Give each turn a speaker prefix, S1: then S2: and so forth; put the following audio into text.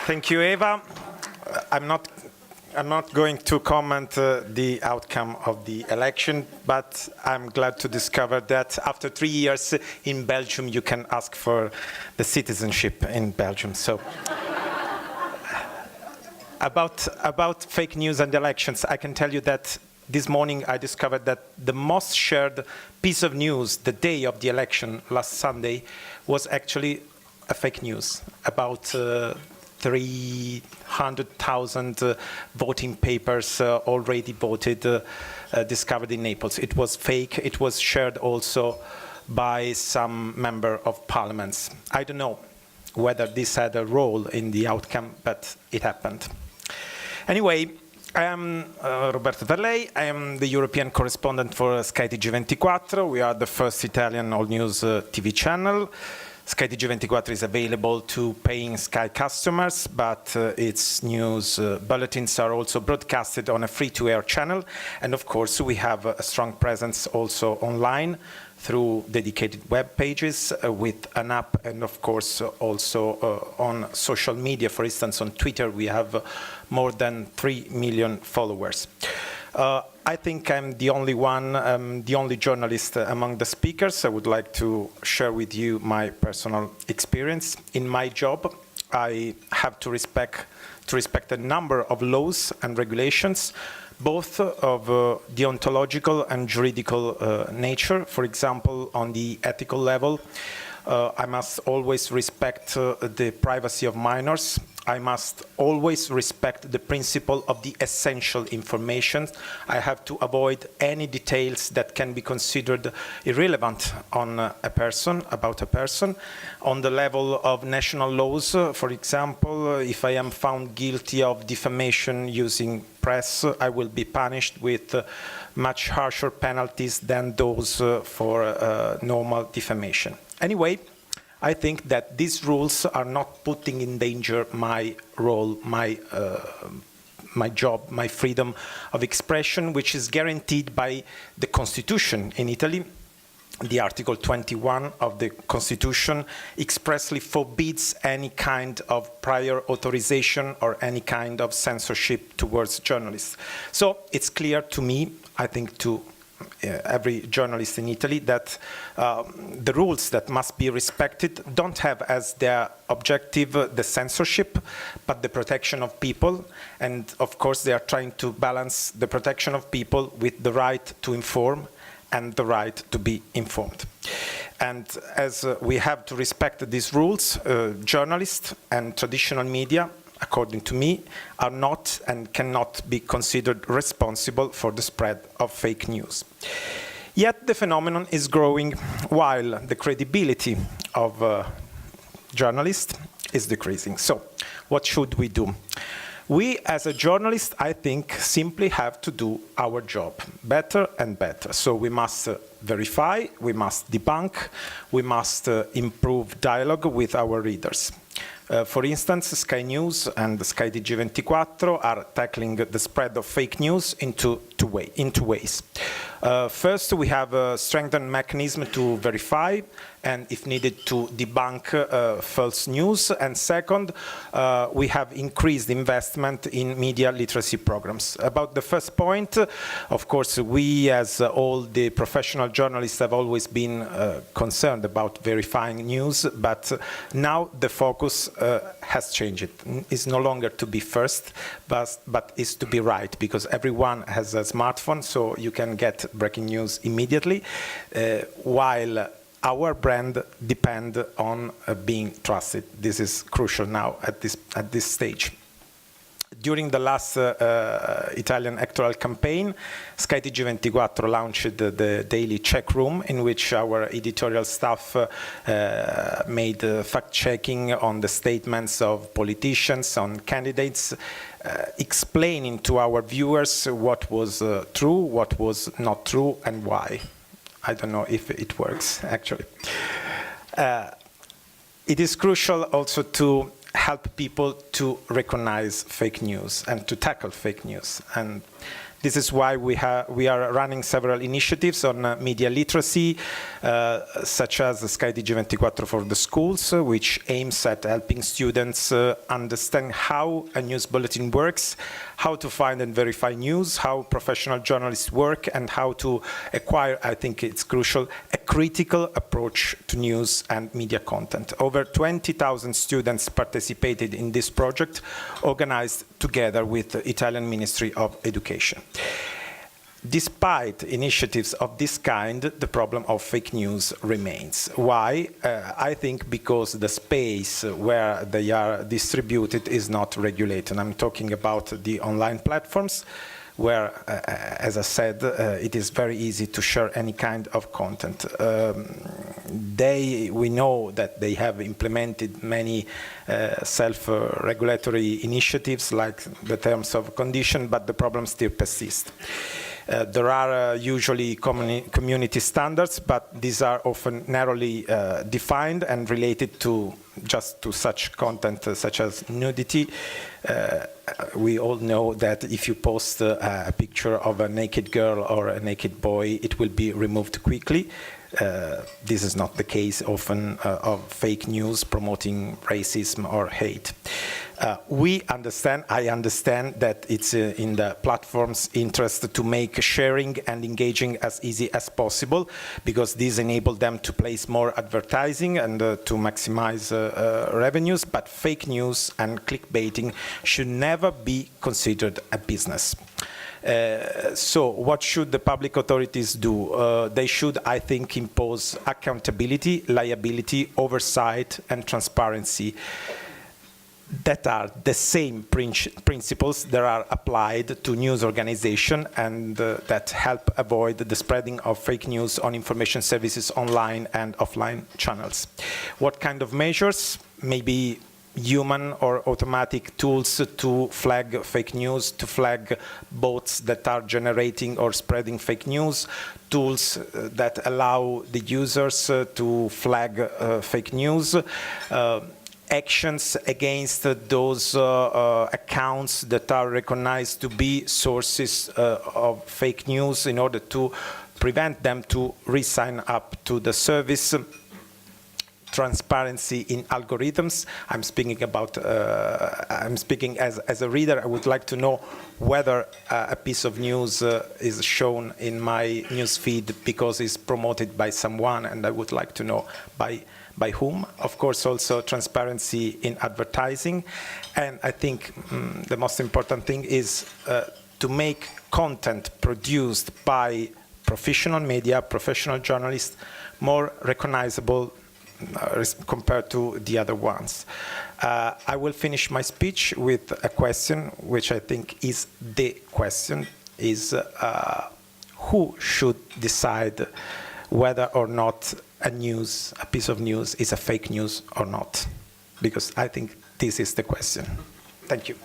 S1: Thank you, Eva. I'm not going to comment the outcome of the election, but I'm glad to discover that after 3 years in Belgium, you can ask for the citizenship in Belgium. So, about fake news and elections, I can tell you that this morning I discovered that the most shared piece of news the day of the election last Sunday was actually a fake news about 300,000 voting papers already voted, discovered in Naples. It was fake. It was shared also by some member of parliaments. I don't know whether this had a role in the outcome, but it happened. Anyway, I am Roberto Tallei. I am the European correspondent for SkyTG24. We are the first Italian all-news TV channel. SkyTG24 is available to paying Sky customers, but its news bulletins are also broadcasted on a free-to-air channel. And of course, we have a strong presence also online through dedicated web pages with an app, and of course also on social media. For instance, on Twitter, we have more than 3 million followers. I think I'm the only one, the only journalist among the speakers. I would like to share with you my personal experience. In my job, I have to respect a number of laws and regulations, both of deontological and juridical nature. For example, on the ethical level, I must always respect the privacy of minors. I must always respect the principle of the essential information. I have to avoid any details that can be considered irrelevant on a person, about a person. On the level of national laws, for example, if I am found guilty of defamation using press, I will be punished with much harsher penalties than those for normal defamation. Anyway, I think that these rules are not putting in danger my role, my job, my freedom of expression, which is guaranteed by the Constitution in Italy. The Article 21 of the Constitution expressly forbids any kind of prior authorization or any kind of censorship towards journalists. So it's clear to me, I think to every journalist in Italy, that the rules that must be respected don't have as their objective the censorship, but the protection of people. And of course, they are trying to balance the protection of people with the right to inform and the right to be informed. And as we have to respect these rules, journalists and traditional media, according to me, are not and cannot be considered responsible for the spread of fake news. Yet the phenomenon is growing while the credibility of journalists is decreasing. So what should we do? We, as a journalist, I think, simply have to do our job better and better. So we must verify, we must debunk, we must improve dialogue with our readers. For instance, Sky News and SkyTG24 are tackling the spread of fake news in two ways. First, we have a strengthened mechanism to verify and, if needed, to debunk false news. And second, we have increased investment in media literacy programs. About the first point, of course, we, as all the professional journalists, have always been concerned about verifying news, but now the focus has changed. It's no longer to be first, but is to be right, because everyone has a smartphone, so you can get breaking news immediately, while our brand depends on being trusted. This is crucial now at this stage. During the last Italian electoral campaign, SkyTG24 launched the daily check room, in which our editorial staff made fact-checking on the statements of politicians, on candidates, explaining to our viewers what was true, what was not true, and why. I don't know if it works, actually. It is crucial also to help people to recognize fake news and to tackle fake news. And This is why we are running several initiatives on media literacy, such as the SkyTG24 for the schools, which aims at helping students understand how a news bulletin works, how to find and verify news, how professional journalists work, and how to acquire, I think it's crucial, a critical approach to news and media content. Over 20,000 students participated in this project, organized together with the Italian Ministry of Education. Despite initiatives of this kind, the problem of fake news remains. Why? I think because the space where they are distributed is not regulated. I'm talking about the online platforms, where, as I said, it is very easy to share any kind of content. We know that they have implemented many self-regulatory initiatives, like the terms of condition, but the problem still persists. There are usually community standards, but these are often narrowly defined and related to just to such content such as nudity. We all know that if you post a picture of a naked girl or a naked boy, it will be removed quickly. This is not the case often of fake news promoting racism or hate. I understand that it's in the platform's interest to make sharing and engaging as easy as possible, because this enables them to place more advertising and to maximize revenues, but fake news and clickbaiting should never be considered a business. So what should the public authorities do? They should, I think, impose accountability, liability, oversight, and transparency that are the same principles that are applied to news organization and that help avoid the spreading of fake news on information services online and offline channels. What kind of measures? Maybe human or automatic tools to flag fake news, to flag bots that are generating or spreading fake news, tools that allow the users to flag fake news, actions against those accounts that are recognized to be sources of fake news in order to prevent them to re-sign up to the service. Transparency in algorithms. I'm speaking about. I'm speaking as a reader. I would like to know whether a piece of news is shown in my news feed because it's promoted by someone, and I would like to know by whom. Of course, also transparency in advertising, and I think the most important thing is to make content produced by professional media, professional journalists, more recognizable compared to the other ones. I will finish my speech with a question, which I think is the question, is who should decide whether or not a piece of news is a fake news or not? Because I think this is the question. Thank you.